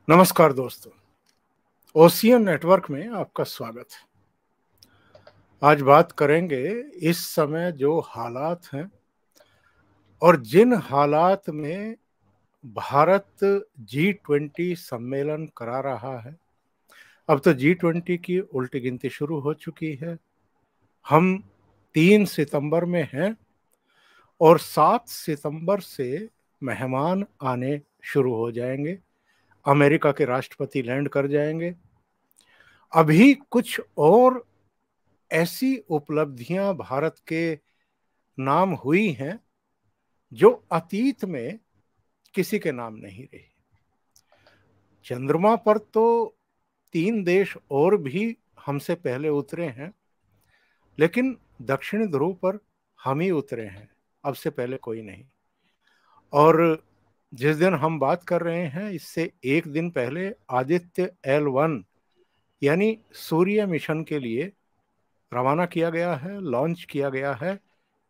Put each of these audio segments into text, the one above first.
नमस्कार दोस्तों, ocean network में आपका स्वागत है। आज बात करेंगे इस समय जो हालात हैं और जिन हालात में भारत G20 सम्मेलन करा रहा है। अब तो G20 की उल्टी गिनती शुरू हो चुकी है। हम 3 सितंबर में हैं और 7 सितंबर से मेहमान आने शुरू हो जाएंगे। अमेरिका के राष्ट्रपति लैंड कर जाएंगे। अभी कुछ और ऐसी उपलब्धियां भारत के नाम हुई हैं जो अतीत में किसी के नाम नहीं रही। चंद्रमा पर तो 3 देश और भी हमसे पहले उतरे हैं, लेकिन दक्षिण ध्रुव पर हम ही उतरे हैं, अब से पहले कोई नहीं। और जिस दिन हम बात कर रहे हैं, इससे एक दिन पहले आदित्य L1 यानी सूर्य मिशन के लिए रवाना किया गया है, लॉन्च किया गया है।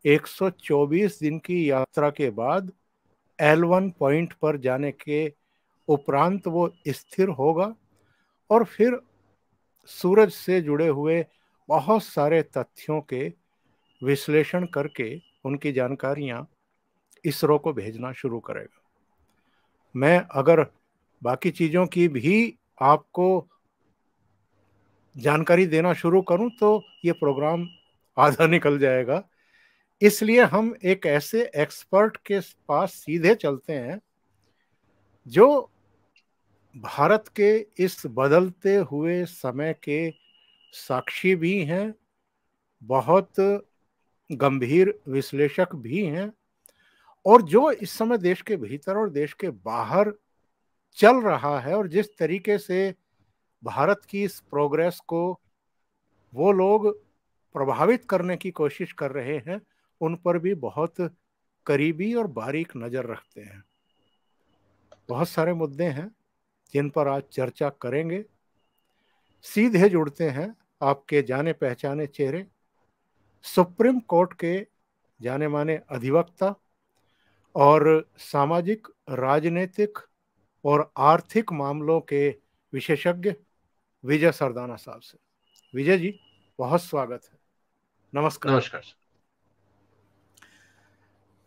124 दिन की यात्रा के बाद L1 पॉइंट पर जाने के उपरांत वो स्थिर होगा और फिर सूरज से जुड़े हुए बहुत सारे तथ्यों के विश्लेषण करके उनकी जानकारियां इसरो को भेजना शुरू करेगा। मैं अगर बाकी चीज़ों की भी आपको जानकारी देना शुरू करूं तो ये प्रोग्राम आधा निकल जाएगा। इसलिए हम एक ऐसे एक्सपर्ट के पास सीधे चलते हैं जो भारत के इस बदलते हुए समय के साक्षी भी हैं, बहुत गंभीर विश्लेषक भी हैं, और जो इस समय देश के भीतर और देश के बाहर चल रहा है और जिस तरीके से भारत की इस प्रोग्रेस को वो लोग प्रभावित करने की कोशिश कर रहे हैं, उन पर भी बहुत करीबी और बारीक नज़र रखते हैं। बहुत सारे मुद्दे हैं जिन पर आज चर्चा करेंगे। सीधे जुड़ते हैं आपके जाने पहचाने चेहरे, सुप्रीम कोर्ट के जाने माने अधिवक्ता और सामाजिक, राजनीतिक और आर्थिक मामलों के विशेषज्ञ विजय सरदाना साहब से। विजय जी, बहुत स्वागत है। नमस्कार। नमस्कार।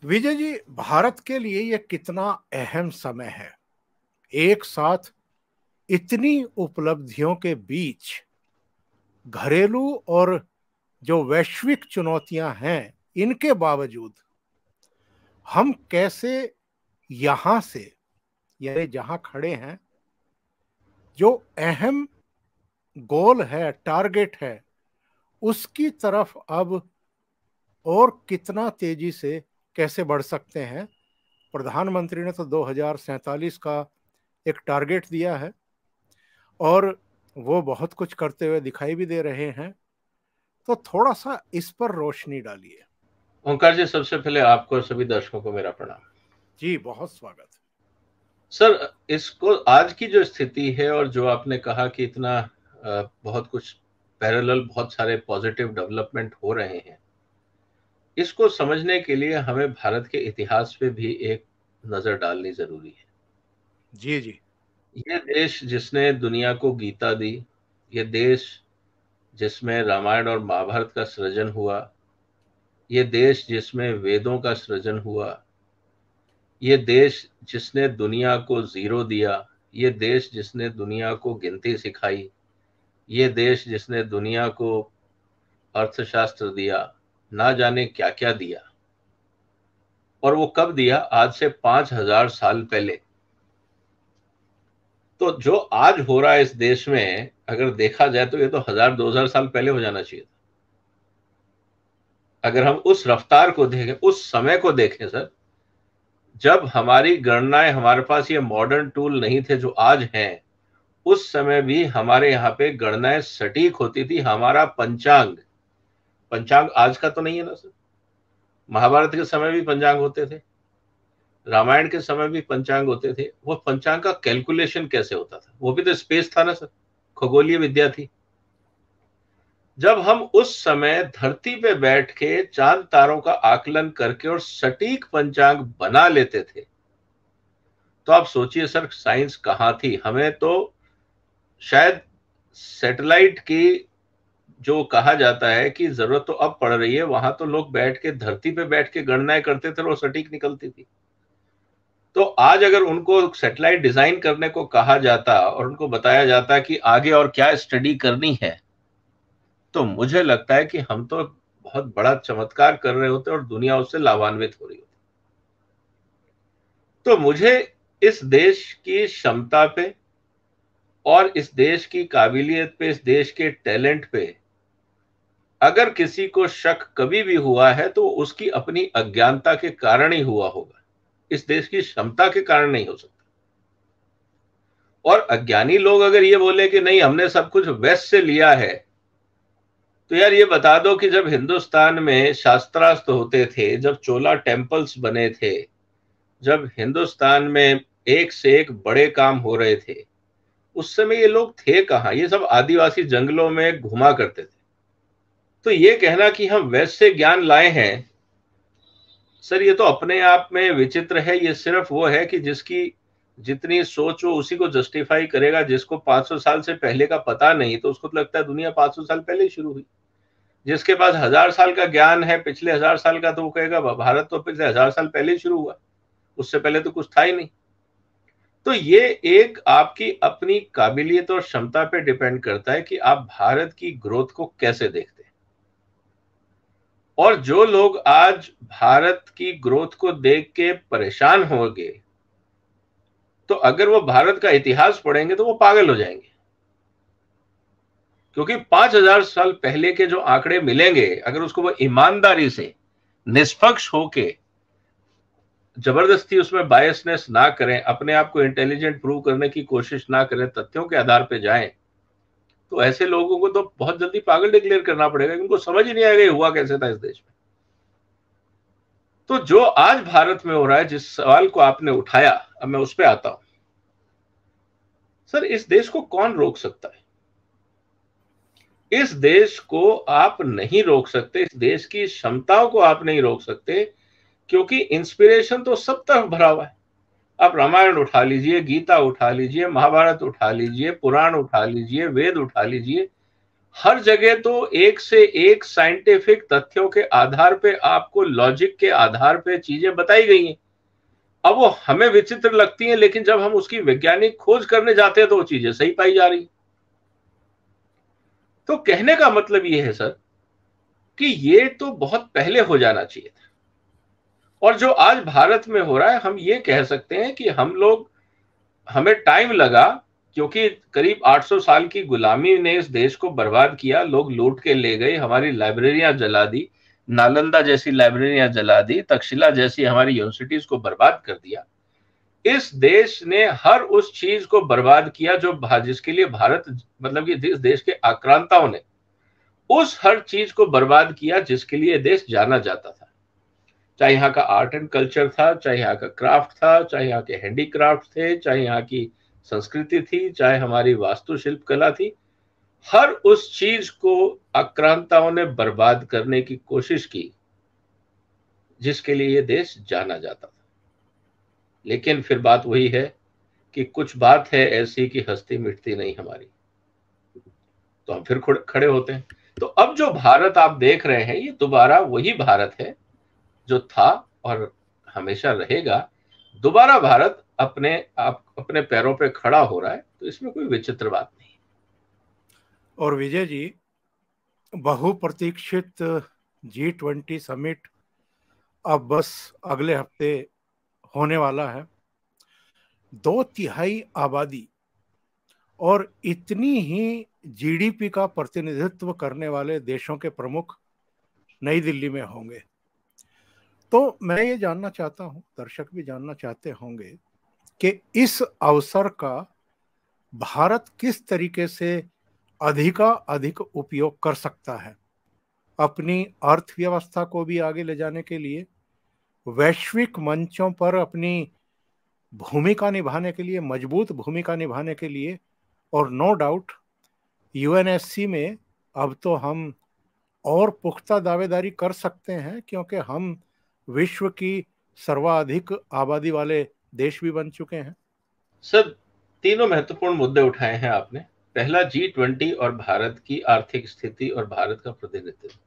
विजय जी, भारत के लिए यह कितना अहम समय है। एक साथ इतनी उपलब्धियों के बीच घरेलू और जो वैश्विक चुनौतियां हैं, इनके बावजूद हम कैसे यहां से, यानी जहां खड़े हैं, जो अहम गोल है, टारगेट है, उसकी तरफ अब और कितना तेजी से कैसे बढ़ सकते हैं। प्रधानमंत्री ने तो 2047 का एक टारगेट दिया है और वो बहुत कुछ करते हुए दिखाई भी दे रहे हैं, तो थोड़ा सा इस पर रोशनी डालिए। ओंकार जी, सबसे पहले आपको और सभी दर्शकों को मेरा प्रणाम। जी, बहुत स्वागत है सर, इसको आज की जो स्थिति है और जो आपने कहा कि इतना बहुत कुछ पैरेलल, बहुत सारे पॉजिटिव डेवलपमेंट हो रहे हैं, इसको समझने के लिए हमें भारत के इतिहास पे भी एक नजर डालनी जरूरी है। जी जी। ये देश जिसने दुनिया को गीता दी, ये देश जिसमें रामायण और महाभारत का सृजन हुआ, ये देश जिसमें वेदों का सृजन हुआ, ये देश जिसने दुनिया को जीरो दिया, ये देश जिसने दुनिया को गिनती सिखाई, ये देश जिसने दुनिया को अर्थशास्त्र दिया, ना जाने क्या क्या दिया। और वो कब दिया? आज से 5000 साल पहले। तो जो आज हो रहा है इस देश में, अगर देखा जाए तो ये तो 1000-2000 साल पहले हो जाना चाहिए था। अगर हम उस रफ्तार को देखें, उस समय को देखें सर, जब हमारी गणनाएं, हमारे पास ये मॉडर्न टूल नहीं थे जो आज हैं, उस समय भी हमारे यहाँ पे गणनाएं सटीक होती थी। हमारा पंचांग आज का तो नहीं है ना सर। महाभारत के समय भी पंचांग होते थे, रामायण के समय भी पंचांग होते थे। वो पंचांग का कैलकुलेशन कैसे होता था? वो भी तो स्पेस था ना सर, खगोलीय विद्या थी। जब हम उस समय धरती पे बैठ के चांद तारों का आकलन करके और सटीक पंचांग बना लेते थे, तो आप सोचिए सर, साइंस कहाँ थी। हमें तो शायद सैटेलाइट की जो कहा जाता है कि जरूरत तो अब पड़ रही है, वहां तो लोग बैठ के धरती पे बैठ के गणनाएं करते थे और वो सटीक निकलती थी। तो आज अगर उनको सैटेलाइट डिजाइन करने को कहा जाता और उनको बताया जाता कि आगे और क्या स्टडी करनी है, तो मुझे लगता है कि हम तो बहुत बड़ा चमत्कार कर रहे होते और दुनिया उससे लाभान्वित हो रही होती। तो मुझे इस देश की क्षमता पे और इस देश की काबिलियत पे, इस देश के टैलेंट पे अगर किसी को शक कभी भी हुआ है तो उसकी अपनी अज्ञानता के कारण ही हुआ होगा, इस देश की क्षमता के कारण नहीं हो सकता। और अज्ञानी लोग अगर ये बोले कि नहीं हमने सब कुछ वेस्ट से लिया है, तो यार ये बता दो कि जब हिंदुस्तान में शास्त्रास्त्र होते थे, जब चोला टेम्पल्स बने थे, जब हिंदुस्तान में एक से एक बड़े काम हो रहे थे, उस समय ये लोग थे कहां? ये सब आदिवासी जंगलों में घुमा करते थे। तो ये कहना कि हम वेस्ट से ज्ञान लाए हैं, सर ये तो अपने आप में विचित्र है। ये सिर्फ वो है कि जिसकी जितनी सोच हो उसी को जस्टिफाई करेगा। जिसको 500 साल से पहले का पता नहीं, तो उसको तो लगता है दुनिया 500 साल पहले ही शुरू हुई। जिसके पास 1000 साल का ज्ञान है, पिछले 1000 साल का, तो वो कहेगा भारत तो पिछले 1000 साल पहले ही शुरू हुआ, उससे पहले तो कुछ था ही नहीं। तो ये एक आपकी अपनी काबिलियत और क्षमता पे डिपेंड करता है कि आप भारत की ग्रोथ को कैसे देखते हैं। और जो लोग आज भारत की ग्रोथ को देख के परेशान होंगे, तो अगर वो भारत का इतिहास पढ़ेंगे तो वो पागल हो जाएंगे। क्योंकि 5000 साल पहले के जो आंकड़े मिलेंगे, अगर उसको वो ईमानदारी से निष्पक्ष होके, जबरदस्ती उसमें बायसनेस ना करें, अपने आप को इंटेलिजेंट प्रूव करने की कोशिश ना करें, तथ्यों के आधार पे जाएं, तो ऐसे लोगों को तो बहुत जल्दी पागल डिक्लेयर करना पड़ेगा। उनको समझ ही नहीं आएगा ये हुआ कैसे था इस देश में। तो जो आज भारत में हो रहा है, जिस सवाल को आपने उठाया, अब मैं उस पर आता हूं। सर इस देश को कौन रोक सकता है? इस देश को आप नहीं रोक सकते, इस देश की क्षमताओं को आप नहीं रोक सकते, क्योंकि इंस्पिरेशन तो सब तरफ भरा हुआ है। आप रामायण उठा लीजिए, गीता उठा लीजिए, महाभारत उठा लीजिए, पुराण उठा लीजिए, वेद उठा लीजिए, हर जगह तो एक से एक साइंटिफिक तथ्यों के आधार पे, आपको लॉजिक के आधार पे चीजें बताई गई हैं। अब वो हमें विचित्र लगती हैं, लेकिन जब हम उसकी वैज्ञानिक खोज करने जाते हैं तो वो चीजें सही पाई जा रही। तो कहने का मतलब ये है सर कि ये तो बहुत पहले हो जाना चाहिए था। और जो आज भारत में हो रहा है, हम ये कह सकते हैं कि हमें टाइम लगा, क्योंकि करीब 800 साल की गुलामी ने इस देश को बर्बाद किया। लोग लूट के ले गए, हमारी लाइब्रेरियां जला दी, नालंदा जैसी लाइब्रेरियां जला दी, तक्षशिला जैसी हमारी यूनिवर्सिटीज को बर्बाद कर दिया। इस देश ने हर उस चीज को बर्बाद किया जो जिसके लिए भारत, मतलब कि इस देश के आक्रांताओं ने उस हर चीज को बर्बाद किया जिसके लिए देश जाना जाता था। चाहे यहाँ का आर्ट एंड कल्चर था, चाहे यहाँ का क्राफ्ट था, चाहे यहाँ के हैंडीक्राफ्ट थे, चाहे यहाँ की संस्कृति थी, चाहे हमारी वास्तुशिल्प कला थी, हर उस चीज को आक्रांताओं ने बर्बाद करने की कोशिश की जिसके लिए ये देश जाना जाता था। लेकिन फिर बात वही है कि कुछ बात है ऐसी कि हस्ती मिटती नहीं हमारी, तो हम फिर खड़े होते हैं। तो अब जो भारत आप देख रहे हैं, ये दोबारा वही भारत है जो था और हमेशा रहेगा। दोबारा भारत अपने पैरों पे खड़ा हो रहा है, तो इसमें कोई विचित्र बात नहीं। और विजय जी, बहुप्रतीक्षित G20 समिट अब बस अगले हफ्ते होने वाला है। 2/3 आबादी और इतनी ही जीडीपी का प्रतिनिधित्व करने वाले देशों के प्रमुख नई दिल्ली में होंगे। तो मैं ये जानना चाहता हूं, दर्शक भी जानना चाहते होंगे, कि इस अवसर का भारत किस तरीके से अधिक उपयोग कर सकता है, अपनी अर्थव्यवस्था को भी आगे ले जाने के लिए, वैश्विक मंचों पर अपनी भूमिका निभाने के लिए, मजबूत भूमिका निभाने के लिए। और नो डाउट यूएनएससी में अब तो हम और पुख्ता दावेदारी कर सकते हैं, क्योंकि हम विश्व की सर्वाधिक आबादी वाले देश भी बन चुके हैं। सर, तीनों महत्वपूर्ण मुद्दे उठाए हैं आपने। पहला, G20 और भारत की आर्थिक स्थिति और भारत का प्रतिनिधित्व।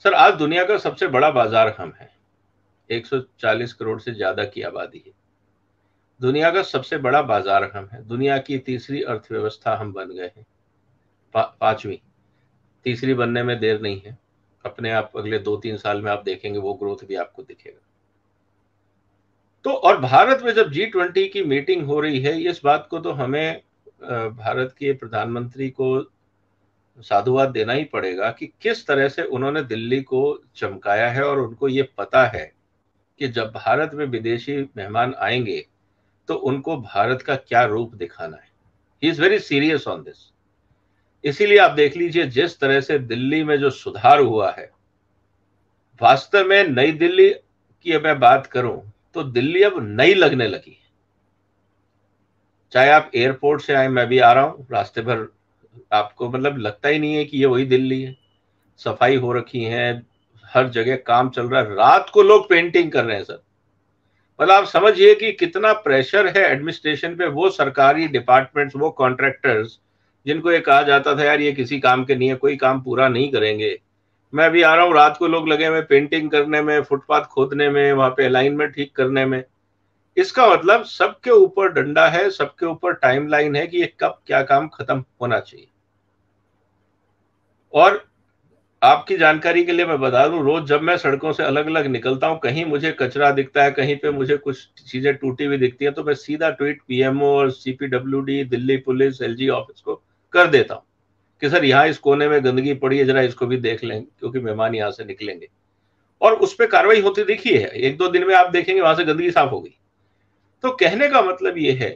सर, आज दुनिया का सबसे बड़ा बाजार हम हैं, 140 करोड़ से ज्यादा की आबादी है। दुनिया का सबसे बड़ा बाजार हम हैं, दुनिया की तीसरी अर्थव्यवस्था हम बन गए हैं, पांचवी। तीसरी बनने में देर नहीं है, अपने आप अगले 2-3 साल में आप देखेंगे वो ग्रोथ भी आपको दिखेगा। तो और भारत में जब G20 की मीटिंग हो रही है, इस बात को तो हमें भारत के प्रधानमंत्री को साधुवाद देना ही पड़ेगा कि किस तरह से उन्होंने दिल्ली को चमकाया है, और उनको ये पता है कि जब भारत में विदेशी मेहमान आएंगे तो उनको भारत का क्या रूप दिखाना है। He is very serious on this. इसीलिए आप देख लीजिए जिस तरह से दिल्ली में जो सुधार हुआ है, वास्तव में नई दिल्ली की मैं बात करूं तो दिल्ली अब नई लगने लगी है। चाहे आप एयरपोर्ट से आए, मैं भी आ रहा हूं, रास्ते भर आपको मतलब लगता ही नहीं है कि ये वही दिल्ली है। सफाई हो रखी है, हर जगह काम चल रहा है, रात को लोग पेंटिंग कर रहे हैं सर। मतलब आप समझिए कि कितना प्रेशर है एडमिनिस्ट्रेशन पे। वो सरकारी डिपार्टमेंट्स, वो कॉन्ट्रैक्टर्स जिनको ये कहा जाता था यार ये किसी काम के नहीं है, कोई काम पूरा नहीं करेंगे, मैं भी आ रहा हूँ, रात को लोग लगे हुए पेंटिंग करने में, फुटपाथ खोदने में, वहां पे अलाइनमेंट ठीक करने में। इसका मतलब सबके ऊपर डंडा है, सबके ऊपर टाइमलाइन है कि ये कब क्या काम खत्म होना चाहिए। और आपकी जानकारी के लिए मैं बता दूं, रोज जब मैं सड़कों से अलग अलग निकलता हूं, कहीं मुझे कचरा दिखता है, कहीं पे मुझे कुछ चीजें टूटी हुई दिखती हैं, तो मैं सीधा ट्वीट पीएमओ और CPWD, Delhi police, LG office को कर देता हूं कि सर यहाँ इस कोने में गंदगी पड़ी है, जरा इसको भी देख लें क्योंकि मेहमान यहाँ से निकलेंगे। और उस पर कार्रवाई होती दिखी है, 1-2 दिन में आप देखेंगे वहां से गंदगी साफ हो गई। तो कहने का मतलब ये है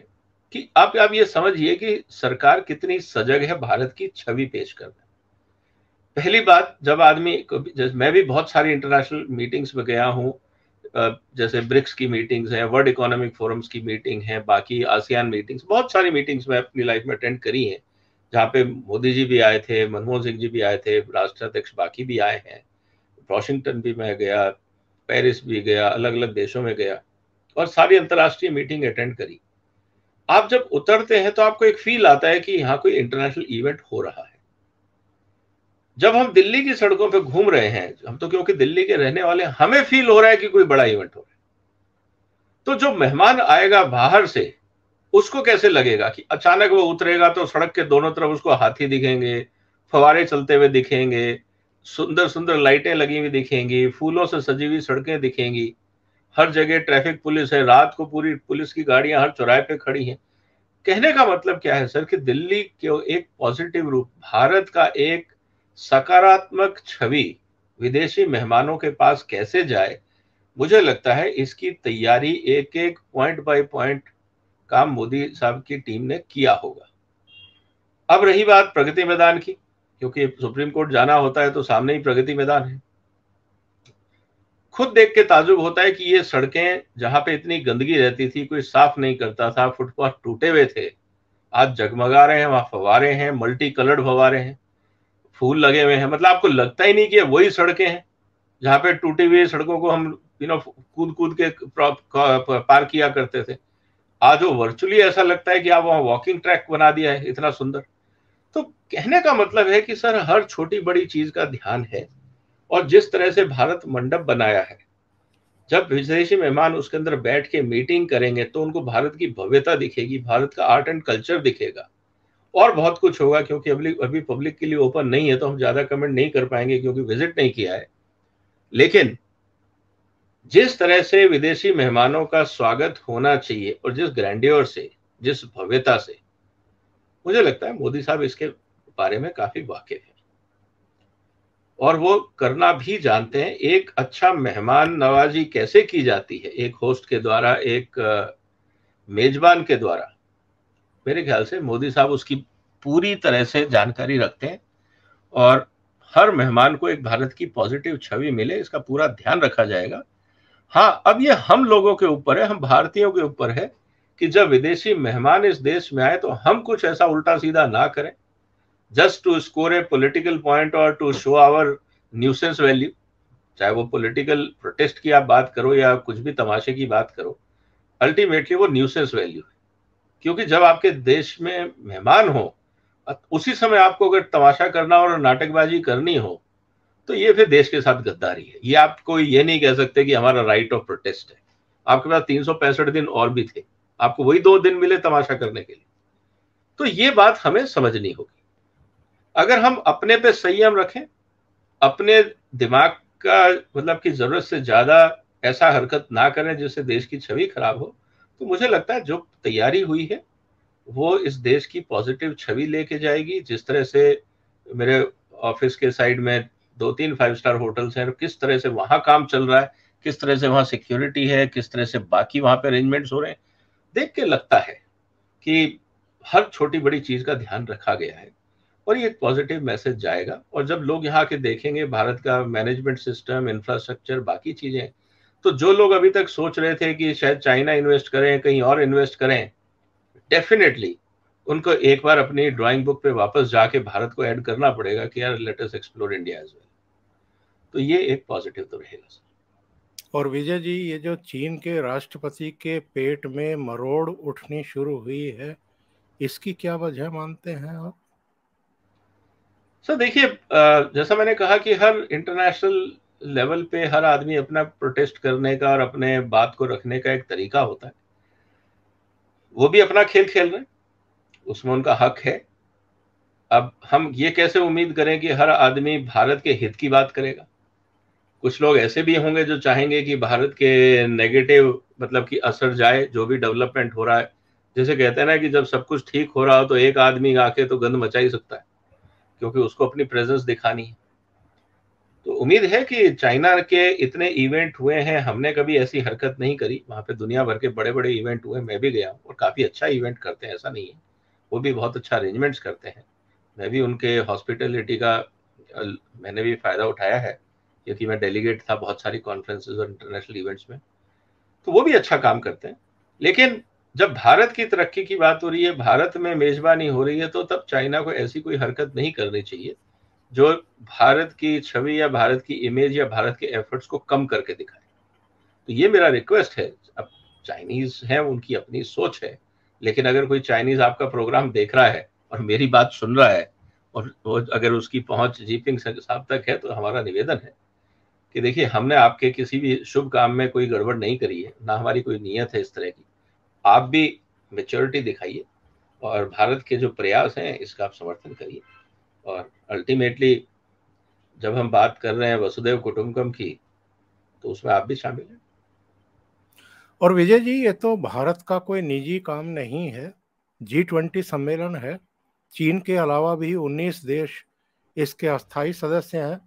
कि आप ये समझिए कि सरकार कितनी सजग है भारत की छवि पेश करने। पहली बात, जब आदमी, मैं भी बहुत सारी इंटरनेशनल मीटिंग्स में गया हूँ, जैसे ब्रिक्स की मीटिंग्स हैं, वर्ल्ड इकोनॉमिक फोरम्स की मीटिंग है, बाकी आसियान मीटिंग्स, बहुत सारी मीटिंग्स मैं अपनी लाइफ में अटेंड करी हैं, जहाँ पे मोदी जी भी आए थे, मनमोहन सिंह जी भी आए थे, राष्ट्राध्यक्ष बाकी भी आए हैं, वॉशिंगटन भी मैं गया, पेरिस भी गया, अलग अलग देशों में गया और सारी अंतर्राष्ट्रीय मीटिंग अटेंड करी। आप जब उतरते हैं तो आपको एक फील आता है कि यहाँ कोई इंटरनेशनल इवेंट हो रहा है। जब हम दिल्ली की सड़कों पे घूम रहे हैं, हम तो क्योंकि दिल्ली के रहने वाले, हमें फील हो रहा है कि कोई बड़ा इवेंट हो रहा है। तो जो मेहमान आएगा बाहर से, उसको कैसे लगेगा कि अचानक वो उतरेगा तो सड़क के दोनों तरफ उसको हाथी दिखेंगे, फवारे चलते हुए दिखेंगे, सुंदर सुंदर लाइटें लगी हुई दिखेंगी, फूलों से सजी हुई सड़कें दिखेंगी, हर जगह ट्रैफिक पुलिस है, रात को पूरी पुलिस की गाड़ियां हर चौराहे पे खड़ी हैं। कहने का मतलब क्या है सर कि दिल्ली के एक पॉजिटिव रूप, भारत का एक सकारात्मक छवि विदेशी मेहमानों के पास कैसे जाए, मुझे लगता है इसकी तैयारी एक एक पॉइंट बाय पॉइंट काम मोदी साहब की टीम ने किया होगा। अब रही बात प्रगति मैदान की, क्योंकि सुप्रीम कोर्ट जाना होता है तो सामने ही प्रगति मैदान है। खुद देख के ताजुब होता है कि ये सड़कें जहां पे इतनी गंदगी रहती थी, कोई साफ नहीं करता था, फुटपाथ टूटे हुए थे, आज जगमगा रहे हैं, वहां फवारे हैं, मल्टी कलर्ड फवारे हैं, फूल लगे हुए हैं। मतलब आपको लगता ही नहीं कि वही सड़कें हैं जहां पे टूटी हुई सड़कों को हम कूद कूद के पार किया करते थे। आज वो वर्चुअली ऐसा लगता है कि आप वहां वॉकिंग ट्रैक बना दिया है, इतना सुंदर। तो कहने का मतलब है कि सर हर छोटी बड़ी चीज का ध्यान है। और जिस तरह से भारत मंडप बनाया है, जब विदेशी मेहमान उसके अंदर बैठ के मीटिंग करेंगे तो उनको भारत की भव्यता दिखेगी, भारत का आर्ट एंड कल्चर दिखेगा, और बहुत कुछ होगा। क्योंकि अभी पब्लिक के लिए ओपन नहीं है तो हम ज्यादा कमेंट नहीं कर पाएंगे क्योंकि विजिट नहीं किया है। लेकिन जिस तरह से विदेशी मेहमानों का स्वागत होना चाहिए और जिस ग्रैंडियर से, जिस भव्यता से, मुझे लगता है मोदी साहब इसके बारे में काफी वाकिफ है और वो करना भी जानते हैं। एक अच्छा मेहमान नवाजी कैसे की जाती है एक होस्ट के द्वारा, एक मेजबान के द्वारा, मेरे ख्याल से मोदी साहब उसकी पूरी तरह से जानकारी रखते हैं और हर मेहमान को एक भारत की पॉजिटिव छवि मिले, इसका पूरा ध्यान रखा जाएगा। हाँ, अब ये हम लोगों के ऊपर है, हम भारतीयों के ऊपर है कि जब विदेशी मेहमान इस देश में आए तो हम कुछ ऐसा उल्टा सीधा ना करें just to score a political point और to show our nuisance value. चाहे वो पॉलिटिकल प्रोटेस्ट की आप बात करो या कुछ भी तमाशे की बात करो, अल्टीमेटली वो न्यूसेंस वैल्यू है। क्योंकि जब आपके देश में मेहमान हो, उसी समय आपको अगर तमाशा करना और नाटकबाजी करनी हो, तो ये फिर देश के साथ गद्दारी है। ये आपको ये नहीं कह सकते कि हमारा राइट ऑफ प्रोटेस्ट है। आपके पास 365 दिन और भी थे, आपको वही 2 दिन मिले तमाशा करने के लिए। तो ये बात हमें समझनी होगी। अगर हम अपने पे संयम रखें, अपने दिमाग का मतलब कि जरूरत से ज्यादा ऐसा हरकत ना करें जिससे देश की छवि खराब हो, तो मुझे लगता है जो तैयारी हुई है वो इस देश की पॉजिटिव छवि लेके जाएगी। जिस तरह से मेरे ऑफिस के साइड में 2-3 5 स्टार होटल्स हैं, किस तरह से वहां काम चल रहा है, किस तरह से वहां सिक्योरिटी है, किस तरह से बाकी वहां पे अरेंजमेंट्स हो रहे हैं, देख के लगता है कि हर छोटी बड़ी चीज का ध्यान रखा गया है और ये एक पॉजिटिव मैसेज जाएगा। और जब लोग यहाँ के देखेंगे भारत का मैनेजमेंट सिस्टम, इंफ्रास्ट्रक्चर, बाकी चीजें, तो जो लोग अभी तक सोच रहे थे कि शायद चाइना इन्वेस्ट करें, कहीं और इन्वेस्ट करें, डेफिनेटली उनको एक बार अपनी ड्राइंग बुक पे वापस जाके भारत को ऐड करना पड़ेगा कि यार let us explore India as well. तो ये एक पॉजिटिव तो रहेगा। और विजय जी, ये जो चीन के राष्ट्रपति के पेट में मरोड़ उठनी शुरू हुई है, इसकी क्या वजह मानते हैं आप? सर देखिए, जैसा मैंने कहा कि हर इंटरनेशनल लेवल पे हर आदमी अपना प्रोटेस्ट करने का और अपने बात को रखने का एक तरीका होता है। वो भी अपना खेल खेल रहे हैं, उसमें उनका हक है। अब हम ये कैसे उम्मीद करें कि हर आदमी भारत के हित की बात करेगा? कुछ लोग ऐसे भी होंगे जो चाहेंगे कि भारत के नेगेटिव मतलब कि असर जाए, जो भी डेवलपमेंट हो रहा है। जैसे कहते हैं ना कि जब सब कुछ ठीक हो रहा हो तो एक आदमी आके तो गंद मचा ही सकता है, क्योंकि उसको अपनी प्रेजेंस दिखानी है। तो उम्मीद है कि चाइना के इतने इवेंट हुए हैं, हमने कभी ऐसी हरकत नहीं करी। वहां पे दुनिया भर के बड़े बड़े इवेंट हुए, मैं भी गया और काफी अच्छा इवेंट करते हैं, ऐसा नहीं है। वो भी बहुत अच्छा अरेंजमेंट्स करते हैं। मैं भी उनके हॉस्पिटलिटी का मैंने भी फायदा उठाया है, क्योंकि मैं डेलीगेट था बहुत सारी कॉन्फ्रेंसेज और इंटरनेशनल इवेंट्स में। तो वो भी अच्छा काम करते हैं। लेकिन जब भारत की तरक्की की बात हो रही है, भारत में मेजबानी हो रही है, तो तब चाइना को ऐसी कोई हरकत नहीं करनी चाहिए जो भारत की छवि या भारत की इमेज या भारत के एफर्ट्स को कम करके दिखाए। तो ये मेरा रिक्वेस्ट है। अब चाइनीज हैं, उनकी अपनी सोच है, लेकिन अगर कोई चाइनीज आपका प्रोग्राम देख रहा है और मेरी बात सुन रहा है और वो अगर उसकी पहुंच जीपिंग साहब तक है, तो हमारा निवेदन है कि देखिए, हमने आपके किसी भी शुभ काम में कोई गड़बड़ नहीं करी है, ना हमारी कोई नीयत है इस तरह की। आप भी मेच्योरिटी दिखाइए और भारत के जो प्रयास हैं इसका आप समर्थन करिए। और अल्टीमेटली जब हम बात कर रहे हैं वसुदैव कुटुंबकम की, तो उसमें आप भी शामिल हैं। और विजय जी, ये तो भारत का कोई निजी काम नहीं है, G20 सम्मेलन है। चीन के अलावा भी 19 देश इसके अस्थायी सदस्य हैं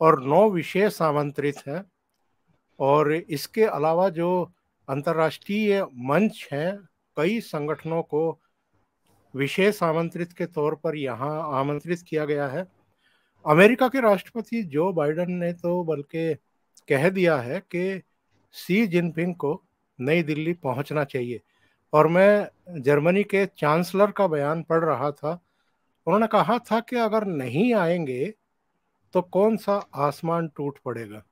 और 9 विशेष आमंत्रित हैं। और इसके अलावा जो अंतर्राष्ट्रीय मंच हैं, कई संगठनों को विशेष आमंत्रित के तौर पर यहाँ आमंत्रित किया गया है। अमेरिका के राष्ट्रपति जो बाइडेन ने तो बल्कि कह दिया है कि शी जिनपिंग को नई दिल्ली पहुंचना चाहिए। और मैं जर्मनी के चांसलर का बयान पढ़ रहा था, उन्होंने कहा था कि अगर नहीं आएंगे तो कौन सा आसमान टूट पड़ेगा।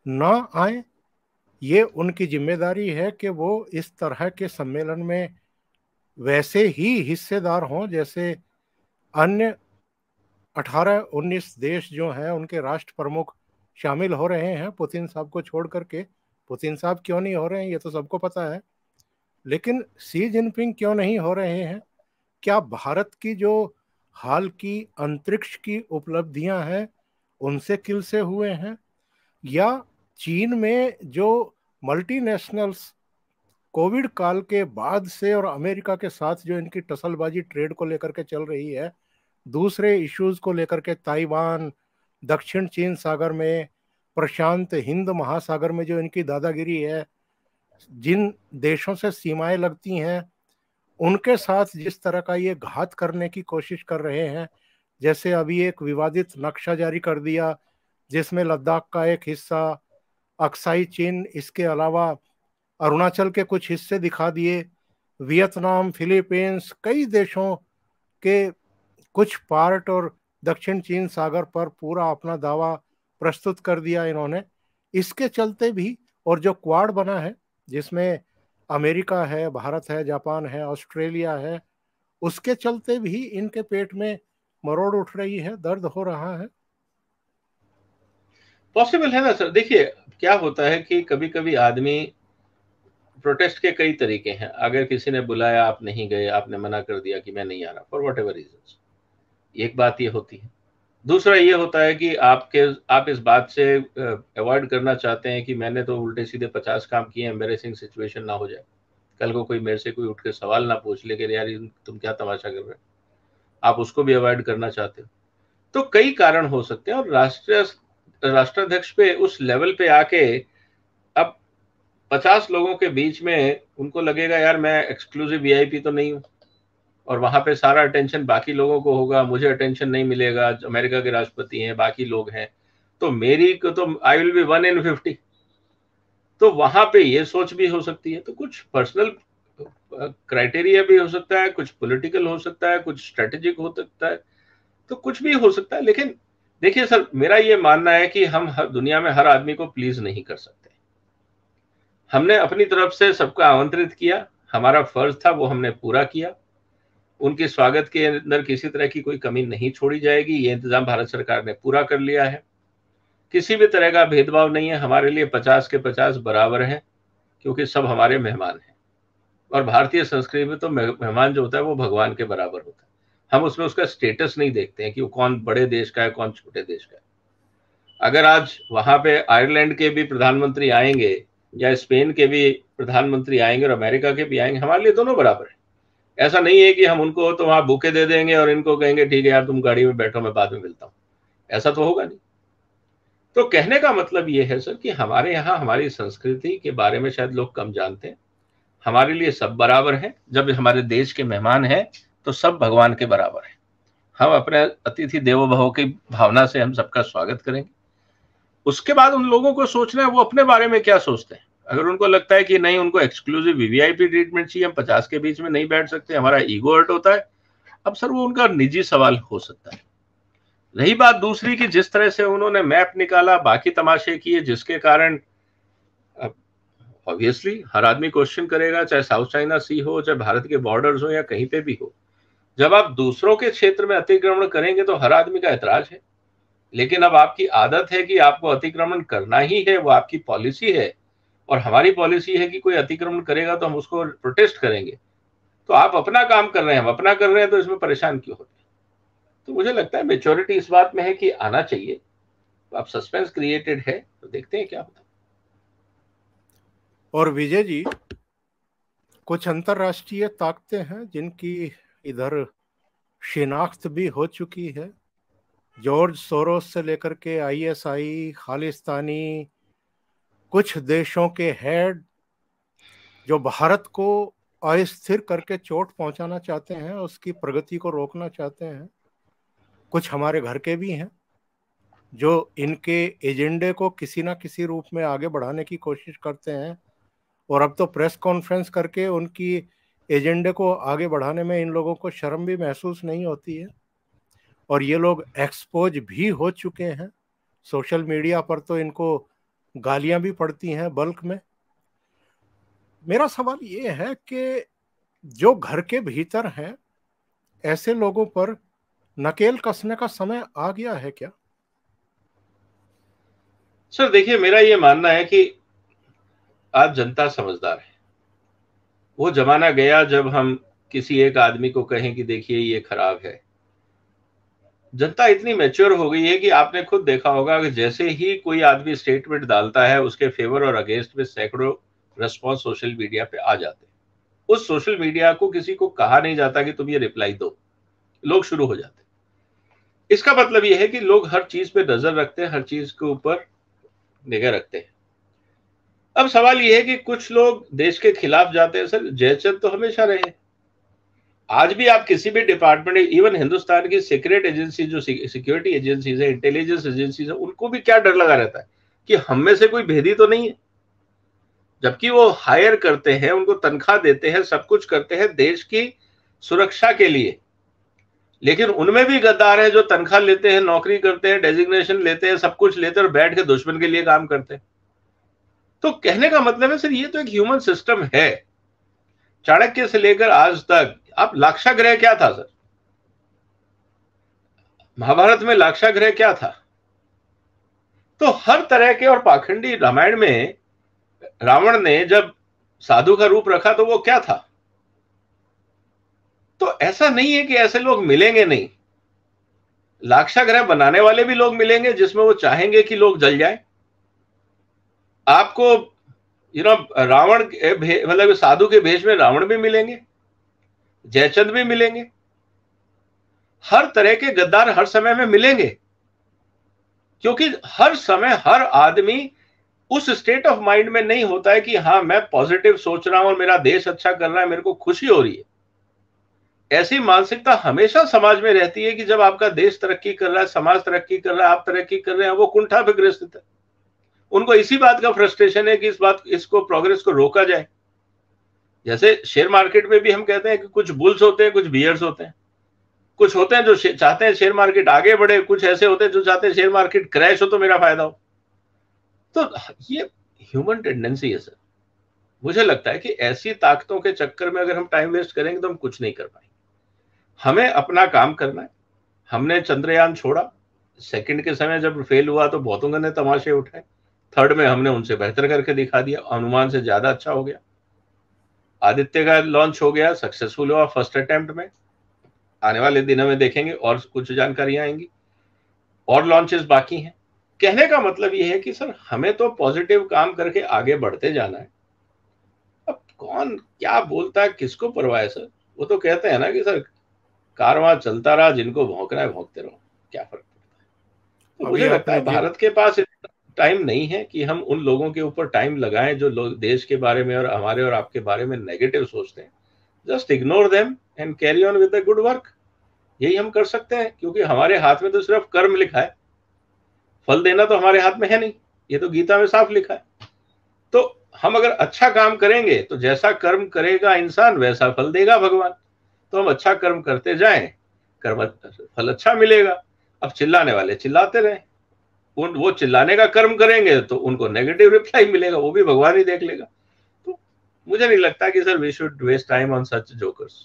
ना आए, ये उनकी जिम्मेदारी है कि वो इस तरह के सम्मेलन में वैसे ही हिस्सेदार हों जैसे अन्य 18-19 देश जो हैं उनके राष्ट्र प्रमुख शामिल हो रहे हैं, पुतिन साहब को छोड़ करके। पुतिन साहब क्यों नहीं हो रहे हैं ये तो सबको पता है, लेकिन शी जिनपिंग क्यों नहीं हो रहे हैं? क्या भारत की जो हाल की अंतरिक्ष की उपलब्धियां हैं उनसे किल से हुए हैं, या चीन में जो मल्टीनेशनल्स कोविड काल के बाद से और अमेरिका के साथ जो इनकी टसलबाजी ट्रेड को लेकर के चल रही है, दूसरे इश्यूज को लेकर के, ताइवान, दक्षिण चीन सागर में, प्रशांत हिंद महासागर में जो इनकी दादागिरी है, जिन देशों से सीमाएं लगती हैं उनके साथ जिस तरह का ये घात करने की कोशिश कर रहे हैं। जैसे अभी एक विवादित नक्शा जारी कर दिया जिसमें लद्दाख का एक हिस्सा, अक्साई चीन, इसके अलावा अरुणाचल के कुछ हिस्से दिखा दिए, वियतनाम, फिलीपींस, कई देशों के कुछ पार्ट और दक्षिण चीन सागर पर पूरा अपना दावा प्रस्तुत कर दिया इन्होंने। इसके चलते भी, और जो क्वाड बना है जिसमें अमेरिका है, भारत है, जापान है, ऑस्ट्रेलिया है, उसके चलते भी इनके पेट में मरोड़ उठ रही है, दर्द हो रहा है। पॉसिबल है ना सर। देखिए क्या होता है कि कभी कभी आदमी, प्रोटेस्ट के कई तरीके हैं। अगर किसी ने बुलाया, आप नहीं गए, आपने मना कर दिया कि मैं नहीं आ रहा फॉर वट एवर रीजन, एक बात ये होती है। दूसरा ये होता है कि आप इस बात से अवॉइड करना चाहते हैं कि मैंने तो उल्टे सीधे 50 काम किए, एम्बेरेसिंग सिचुएशन ना हो जाए, कल को कोई मेरे से कोई उठ के सवाल ना पूछ ले कि यार तुम क्या तमाशा कर रहे हो, आप उसको भी अवॉइड करना चाहते हो। तो कई कारण हो सकते हैं। और राष्ट्राध्यक्ष पे उस लेवल पे आके अब 50 लोगों के बीच में उनको लगेगा यार मैं एक्सक्लूसिव वीआईपी तो नहीं हूं, और वहां पे सारा अटेंशन बाकी लोगों को होगा, मुझे अटेंशन नहीं मिलेगा, अमेरिका के राष्ट्रपति हैं, बाकी लोग हैं, तो मेरी को तो आई विल बी 1 in 50। तो वहां पे ये सोच भी हो सकती है। तो कुछ पर्सनल क्राइटेरिया भी हो सकता है, कुछ पॉलिटिकल हो सकता है, कुछ स्ट्रेटेजिक हो सकता है, तो कुछ भी हो सकता है। लेकिन देखिए सर, मेरा ये मानना है कि हम हर दुनिया में हर आदमी को प्लीज नहीं कर सकते। हमने अपनी तरफ से सबको आमंत्रित किया, हमारा फर्ज था, वो हमने पूरा किया। उनके स्वागत के अंदर किसी तरह की कोई कमी नहीं छोड़ी जाएगी, ये इंतजाम भारत सरकार ने पूरा कर लिया है। किसी भी तरह का भेदभाव नहीं है, हमारे लिए 50 के 50 बराबर हैं, क्योंकि सब हमारे मेहमान हैं। और भारतीय संस्कृति में तो मेहमान जो होता है वो भगवान के बराबर होता है। हम उसमें उसका स्टेटस नहीं देखते हैं कि वो कौन बड़े देश का है, कौन छोटे देश का है। अगर आज वहां पे आयरलैंड के भी प्रधानमंत्री आएंगे या स्पेन के भी प्रधानमंत्री आएंगे और अमेरिका के भी आएंगे, हमारे लिए दोनों बराबर है। ऐसा नहीं है कि हम उनको तो वहां बुके दे देंगे और इनको कहेंगे ठीक है यार तुम गाड़ी में बैठो, मैं बाद में मिलता हूं। ऐसा तो होगा नहीं। तो कहने का मतलब ये है सर कि हमारे यहाँ हमारी संस्कृति के बारे में शायद लोग कम जानते हैं। हमारे लिए सब बराबर हैं। जब हमारे देश के मेहमान हैं तो सब भगवान के बराबर हैं। हम अपने अतिथि देवो भव की भावना से हम सबका स्वागत करेंगे। उसके बाद उन लोगों को सोचना है वो अपने बारे में क्या सोचते हैं। अगर उनको लगता है कि नहीं, उनको एक्सक्लूसिव वीवीआईपी ट्रीटमेंट चाहिए, हम 50 के बीच में नहीं बैठ सकते, हमारा ईगो हर्ट होता है, अब सर वो उनका निजी सवाल हो सकता है। रही बात दूसरी कि जिस तरह से उन्होंने मैप निकाला, बाकी तमाशे किए, जिसके कारण ऑब्वियसली हर आदमी क्वेश्चन करेगा, चाहे साउथ चाइना सी हो, चाहे भारत के बॉर्डर्स हो या कहीं पे भी हो। जब आप दूसरों के क्षेत्र में अतिक्रमण करेंगे तो हर आदमी का ऐतराज है। लेकिन अब आपकी आदत है कि आपको अतिक्रमण करना ही है, वो आपकी पॉलिसी है, और हमारी पॉलिसी है कि कोई अतिक्रमण करेगा तो हम उसको प्रोटेस्ट करेंगे। तो आप अपना काम कर रहे हैं, हम अपना कर रहे हैं, तो इसमें परेशान क्यों होते हैं? तो मुझे लगता है मेच्योरिटी इस बात में है कि आना चाहिए। तो अब सस्पेंस क्रिएटेड है, तो देखते हैं क्या होता है। और विजय जी, कुछ अंतरराष्ट्रीय ताकतें हैं जिनकी इधर शिनाख्त भी हो चुकी है। जॉर्ज सोरोस से लेकर के आईएसआई, खालिस्तानी, कुछ देशों के हेड जो भारत को अस्थिर करके चोट पहुंचाना चाहते हैं, उसकी प्रगति को रोकना चाहते हैं। कुछ हमारे घर के भी हैं जो इनके एजेंडे को किसी ना किसी रूप में आगे बढ़ाने की कोशिश करते हैं। और अब तो प्रेस कॉन्फ्रेंस करके उनकी एजेंडे को आगे बढ़ाने में इन लोगों को शर्म भी महसूस नहीं होती है। और ये लोग एक्सपोज भी हो चुके हैं। सोशल मीडिया पर तो इनको गालियां भी पड़ती हैं बल्क में। मेरा सवाल ये है कि जो घर के भीतर हैं, ऐसे लोगों पर नकेल कसने का समय आ गया है क्या? सर देखिए, मेरा ये मानना है कि आज जनता समझदार है। वो जमाना गया जब हम किसी एक आदमी को कहें कि देखिए ये खराब है। जनता इतनी मैच्योर हो गई है कि आपने खुद देखा होगा कि जैसे ही कोई आदमी स्टेटमेंट डालता है, उसके फेवर और अगेंस्ट में सैकड़ों रेस्पॉन्स सोशल मीडिया पे आ जाते हैं। उस सोशल मीडिया को किसी को कहा नहीं जाता कि तुम ये रिप्लाई दो, लोग शुरू हो जाते हैं। इसका मतलब यह है कि लोग हर चीज पे नजर रखते हैं, हर चीज के ऊपर निगाह रखते हैं। अब सवाल यह है कि कुछ लोग देश के खिलाफ जाते हैं। सर जयचंद तो हमेशा रहे। आज भी आप किसी भी डिपार्टमेंट, इवन हिंदुस्तान की सीक्रेट एजेंसी, जो सिक्योरिटी एजेंसीज है, इंटेलिजेंस एजेंसीज है, उनको भी क्या डर लगा रहता है कि हम में से कोई भेदी तो नहीं है। जबकि वो हायर करते हैं, उनको तनख्वाह देते हैं, सब कुछ करते हैं देश की सुरक्षा के लिए। लेकिन उनमें भी गद्दार हैं जो तनख्वाह लेते हैं, नौकरी करते हैं, डेजिग्नेशन लेते हैं, सब कुछ लेते हैं और बैठ के दुश्मन के लिए काम करते हैं। तो कहने का मतलब है सर, ये तो एक ह्यूमन सिस्टम है। चाणक्य से लेकर आज तक, आप लाक्षागृह क्या था सर? महाभारत में लाक्षागृह क्या था? तो हर तरह के, और पाखंडी रामायण में रावण ने जब साधु का रूप रखा तो वो क्या था? तो ऐसा नहीं है कि ऐसे लोग मिलेंगे नहीं। लाक्षागृह बनाने वाले भी लोग मिलेंगे जिसमें वो चाहेंगे कि लोग जल जाए। आपको रावण मतलब साधु के भेष में रावण भी मिलेंगे, जयचंद भी मिलेंगे, हर तरह के गद्दार हर समय में मिलेंगे, क्योंकि हर समय हर आदमी उस स्टेट ऑफ माइंड में नहीं होता है कि हाँ मैं पॉजिटिव सोच रहा हूं और मेरा देश अच्छा कर रहा है, मेरे को खुशी हो रही है। ऐसी मानसिकता हमेशा समाज में रहती है कि जब आपका देश तरक्की कर रहा है, समाज तरक्की कर रहा है, आप तरक्की कर रहे हैं, वो कुंठा पे ग्रसित है। उनको इसी बात का फ्रस्ट्रेशन है कि इसको प्रोग्रेस को रोका जाए। जैसे शेयर मार्केट में भी हम कहते हैं कि कुछ बुल्स होते हैं, कुछ बियर्स होते हैं। कुछ होते हैं जो चाहते हैं शेयर मार्केट आगे बढ़े, कुछ ऐसे होते हैं जो चाहते हैं शेयर मार्केट क्रैश हो तो मेरा फायदा हो। तो ये ह्यूमन टेंडेंसी है सर। मुझे लगता है कि ऐसी ताकतों के चक्कर में अगर हम टाइम वेस्ट करेंगे तो हम कुछ नहीं कर पाएंगे। हमें अपना काम करना है। हमने चंद्रयान छोड़ा, सेकंड के समय जब फेल हुआ तो बहुतों ने तमाशे उठाए, थर्ड में हमने उनसे बेहतर करके दिखा दिया, अनुमान से ज्यादा अच्छा हो गया। आदित्य का लॉन्च हो गया, सक्सेसफुल हुआ फर्स्ट अटेम्प्ट में। आने वाले दिनों में देखेंगे और कुछ जानकारियां आएंगी, और लॉन्चेस बाकी हैं। कहने का मतलब ये है कि सर हमें तो पॉजिटिव काम करके आगे बढ़ते जाना है। अब कौन क्या बोलता है, किसको परवाह है सर? वो तो कहते हैं ना कि सर कारवां चलता रहा, जिनको भौंकना है भौंकते रहो, क्या फर्क पड़ता है। तो मुझे लगता है भारत के पास टाइम नहीं है कि हम उन लोगों के ऊपर टाइम लगाएं जो लोग देश के बारे में और हमारे और आपके बारे में नेगेटिव सोचते हैं। Just ignore them and carry on with the good work. यही हम कर सकते हैं, क्योंकि हमारे हाथ में तो सिर्फ कर्म लिखा है, फल देना तो हमारे हाथ में है नहीं। ये तो गीता में साफ लिखा है। तो हम अगर अच्छा काम करेंगे तो जैसा कर्म करेगा इंसान वैसा फल देगा भगवान। तो हम अच्छा कर्म करते जाएं, कर्म फल अच्छा मिलेगा। अब चिल्लाने वाले चिल्लाते रहे, वो चिल्लाने का कर्म करेंगे तो उनको नेगेटिव रिप्लाई मिलेगा, वो भी भगवान ही देख लेगा। तो मुझे नहीं लगता कि sir we should waste time on such jokers.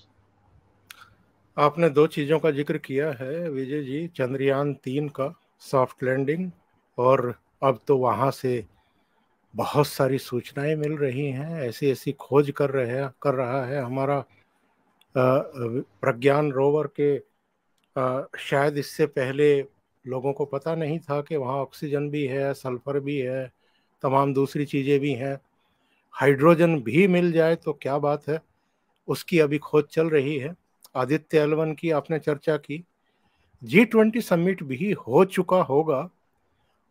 आपने दो चीज़ों का जिक्र किया है विजय जी, चंद्रयान 3 का सॉफ्ट लैंडिंग, और अब तो वहाँ से बहुत सारी सूचनाएं मिल रही हैं, ऐसी ऐसी खोज कर रहा है हमारा प्रज्ञान रोवर के। शायद इससे पहले लोगों को पता नहीं था कि वहाँ ऑक्सीजन भी है, सल्फर भी है, तमाम दूसरी चीज़ें भी हैं। हाइड्रोजन भी मिल जाए तो क्या बात है, उसकी अभी खोज चल रही है। आदित्य L1 की आपने चर्चा की, G20 समिट भी हो चुका होगा,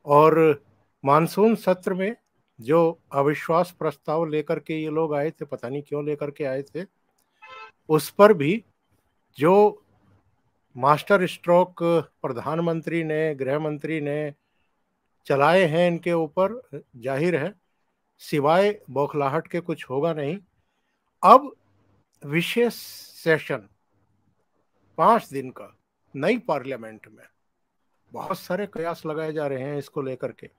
और मानसून सत्र में जो अविश्वास प्रस्ताव लेकर के ये लोग आए थे, पता नहीं क्यों लेकर के आए थे, उस पर भी जो मास्टर स्ट्रोक प्रधानमंत्री ने, गृह मंत्री ने चलाए हैं इनके ऊपर, जाहिर है सिवाय बौखलाहट के कुछ होगा नहीं। अब विशेष सेशन 5 दिन का नई पार्लियामेंट में बहुत सारे कयास लगाए जा रहे हैं इसको लेकर के।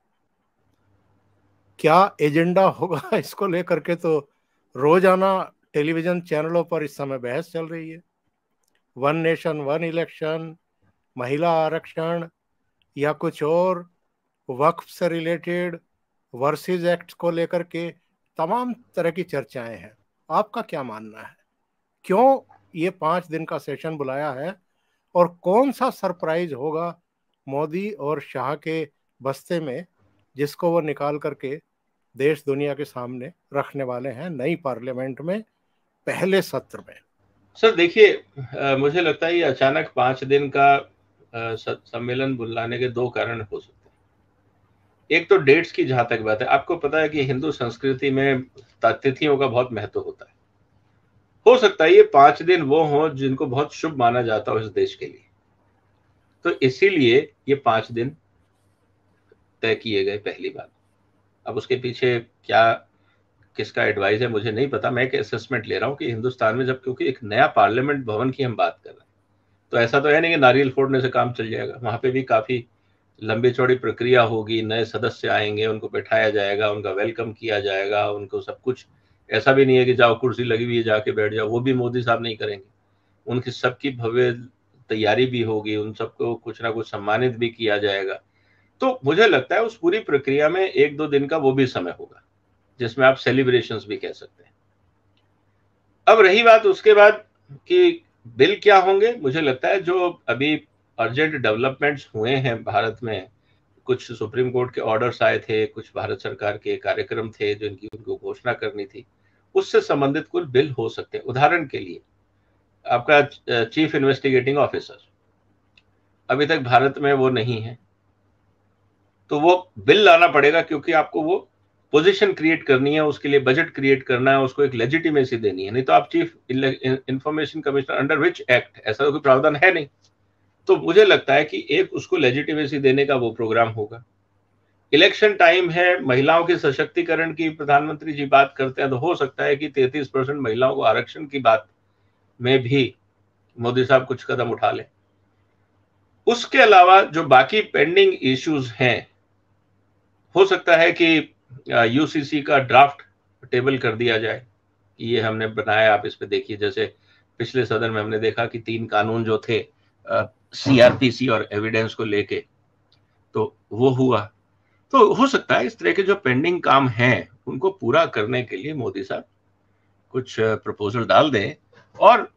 क्या एजेंडा होगा इसको लेकर के तो रोजाना टेलीविजन चैनलों पर इस समय बहस चल रही है। 1 नेशन 1 इलेक्शन, महिला आरक्षण या कुछ और, वक्फ से रिलेटेड, वर्सेस एक्ट को लेकर के तमाम तरह की चर्चाएं हैं। आपका क्या मानना है, क्यों ये 5 दिन का सेशन बुलाया है, और कौन सा सरप्राइज होगा मोदी और शाह के बस्ते में जिसको वो निकाल करके देश दुनिया के सामने रखने वाले हैं नई पार्लियामेंट में पहले सत्र में? सर देखिए, मुझे लगता है ये अचानक 5 दिन का सम्मेलन बुलाने के 2 कारण हो सकते हैं। एक तो डेट्स की जहां तक बात है, आपको पता है कि हिंदू संस्कृति में तिथियों का बहुत महत्व होता है। हो सकता है ये 5 दिन वो हों जिनको बहुत शुभ माना जाता हो इस देश के लिए, तो इसीलिए ये 5 दिन तय किए गए, पहली बात। अब उसके पीछे क्या किसका एडवाइस है मुझे नहीं पता, मैं एक असेसमेंट ले रहा हूँ कि हिंदुस्तान में जब, क्योंकि एक नया पार्लियामेंट भवन की हम बात कर रहे हैं, तो ऐसा तो है नहीं कि नारियल फोड़ने से काम चल जाएगा। वहां पे भी काफी लंबी चौड़ी प्रक्रिया होगी, नए सदस्य आएंगे, उनको बैठाया जाएगा, उनका वेलकम किया जाएगा, उनको सब कुछ ऐसा भी नहीं है कि जाओ कुर्सी लगी हुई है जाके बैठ जाओ, वो भी मोदी साहब नहीं करेंगे। उनकी सबकी भव्य तैयारी भी होगी, उन सबको कुछ ना कुछ सम्मानित भी किया जाएगा। तो मुझे लगता है उस पूरी प्रक्रिया में 1-2 दिन का वो भी समय होगा, जिसमें आप सेलिब्रेशंस भी कह सकते हैं। अब रही बात उसके बाद कि बिल क्या होंगे, मुझे लगता है जो अभी अर्जेंट डेवलपमेंट्स हुए हैं भारत में, कुछ सुप्रीम कोर्ट के ऑर्डर्स आए थे, कुछ भारत सरकार के कार्यक्रम थे जो इनकी उनको घोषणा करनी थी, उससे संबंधित कुछ बिल हो सकते हैं। उदाहरण के लिए आपका चीफ इन्वेस्टिगेटिंग ऑफिसर, अभी तक भारत में वो नहीं है, तो वो बिल लाना पड़ेगा, क्योंकि आपको वो पोजीशन क्रिएट करनी है, उसके लिए बजट क्रिएट करना है, उसको एक लेजिटिमेसी देनी है। नहीं तो आप chief information commissioner under which act, ऐसा तो कोई प्रावधान है नहीं। तो मुझे लगता है कि एक उसको लेजिटिमेसी देने का वो प्रोग्राम होगा। इलेक्शन टाइम है, महिलाओं के सशक्तिकरण की प्रधानमंत्री जी बात करते हैं, तो हो सकता है कि 33% महिलाओं को आरक्षण की बात में भी मोदी साहब कुछ कदम उठा लें। उसके अलावा जो बाकी पेंडिंग इश्यूज हैं, हो सकता है कि यूसीसी का ड्राफ्ट टेबल कर दिया जाए कि ये हमने बनाया, आप इस पे देखिए। जैसे पिछले सदन में हमने देखा कि 3 कानून जो थे सीआरपीसी और एविडेंस को लेके, तो वो हुआ। तो हो सकता है इस तरह के जो पेंडिंग काम हैं उनको पूरा करने के लिए मोदी साहब कुछ प्रपोजल डाल दें। और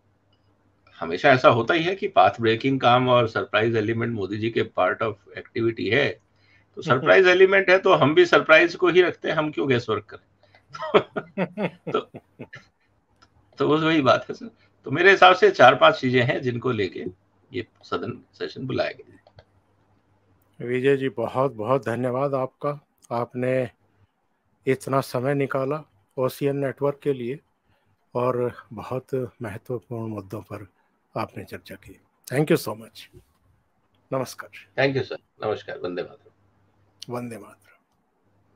हमेशा ऐसा होता ही है कि पाथ ब्रेकिंग काम और सरप्राइज एलिमेंट मोदी जी के पार्ट ऑफ एक्टिविटी है। तो सरप्राइज एलिमेंट है तो हम भी सरप्राइज को ही रखते हैं, हम क्यों गेस वर्क करें। तो वही बात है सर। तो मेरे हिसाब से 4-5 चीजें हैं जिनको लेके ये सदन सेशन बुलाया गया। विजय जी, बहुत बहुत धन्यवाद आपका। आपने इतना समय निकाला ओशियन नेटवर्क के लिए और बहुत महत्वपूर्ण मुद्दों पर आपने चर्चा की। Thank you so much. नमस्कार। Thank you sir. नमस्कार। वंदे मातरम। वंदे मातरम।